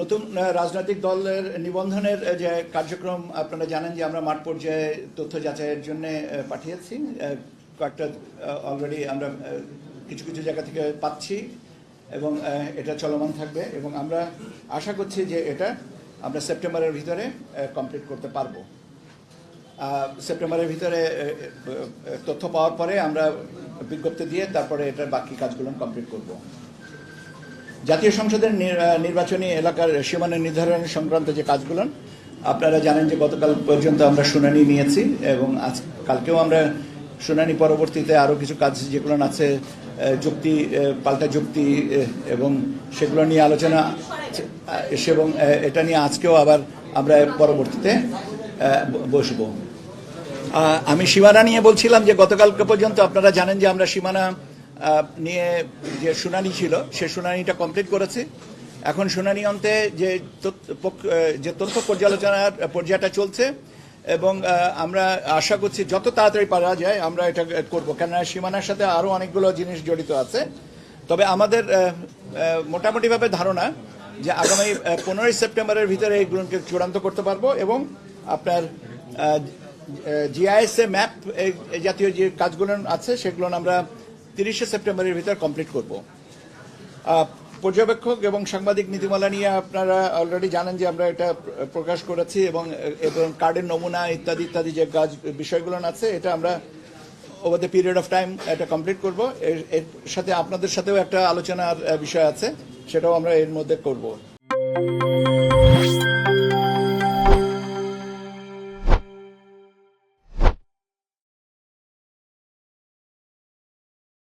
নতুন রাজনৈতিক দলের নিবন্ধনের যে কার্যক্রম আপনারা জানেন যে আমরা মাঠ পর্যায়ে তথ্য যাচাইয়ের জন্য পাঠিয়েছি। কয়েকটা অলরেডি আমরা কিছু কিছু জায়গা থেকে পাচ্ছি এবং এটা চলমান থাকবে এবং আমরা আশা করছি যে এটা আমরা সেপ্টেম্বরের ভিতরে কমপ্লিট করতে পারবো। সেপ্টেম্বরের ভিতরে তথ্য পাওয়ার পরে আমরা বিজ্ঞপ্তি দিয়ে তারপরে এটার বাকি কাজগুলো কমপ্লিট করব। জাতীয় সংসদের নির্বাচনী এলাকার সীমানা নির্ধারণ সংক্রান্ত যে কাজগুলো আপনারা জানেন যে গতকাল পর্যন্ত আমরা শুনানি নিয়েছি এবং আজ কালকেও আমরা শুনানি পরবর্তীতে আরও কিছু কাজ যেগুলো আছে যুক্তি পাল্টা যুক্তি এবং সেগুলো নিয়ে আলোচনা এবং এটা নিয়ে আজকেও আবার আমরা পরবর্তীতে বসব। আমি সীমানা নিয়ে বলছিলাম যে গতকালকে পর্যন্ত আপনারা জানেন যে আমরা সীমানা নিয়ে যে শুনানি ছিল সে শুনানিটা কমপ্লিট করেছি। এখন শুনানি অন্তে যে তথ্য পর্যালোচনার পর্যায়টা চলছে এবং আমরা আশা করছি যত তাড়াতাড়ি পারা যায় আমরা এটা করব, কেননা সীমানার সাথে আরও অনেকগুলো জিনিস জড়িত আছে। তবে আমাদের মোটামুটিভাবে ধারণা যে আগামী 15 সেপ্টেম্বরের ভিতরে এইগুলোকে চূড়ান্ত করতে পারবো এবং আপনার জিআইএসএ ম্যাপ জাতীয় যে কাজগুলো আছে সেগুলো আমরা 30 সেপ্টেম্বরের ভিতর কমপ্লিট করব। পর্যবেক্ষক এবং সাংবাদিক নীতিমালা নিয়ে আপনারা অলরেডি জানেন যে আমরা এটা প্রকাশ করেছি এবং কার্ডের নমুনা ইত্যাদি ইত্যাদি যে কাজ বিষয়গুলো আছে এটা আমরা over the period of time এটা কমপ্লিট করব। এর সাথে আপনাদের সাথেও একটা আলোচনার বিষয় আছে, সেটাও আমরা এর মধ্যে করব।